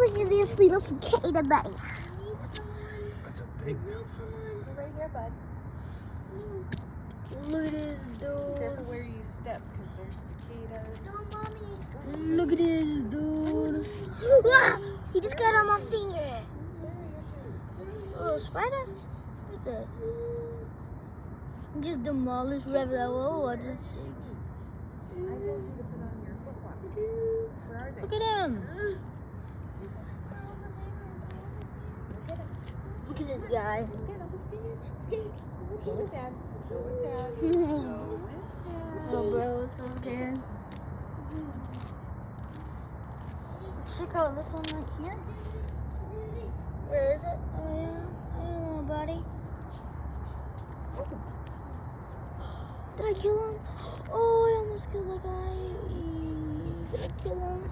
look at this little cicada buddy. That's a big mouth. You're right here, bud. Look at this dude. Careful where you step, because there's cicadas. Look at this dude. Ah, he just got on my finger. Oh, spider? What's that? Just demolished whatever that was. I just. I told you to put on your foot ones. Where are they? Look at him. Look at this guy. Go with Dad. Go with Dad. Go with Dad. Oh, bro, it's so scared. Check out this one right here. Where is it? Oh, yeah. Oh, buddy. Did I kill him? Oh, I almost killed that guy. Did I kill him?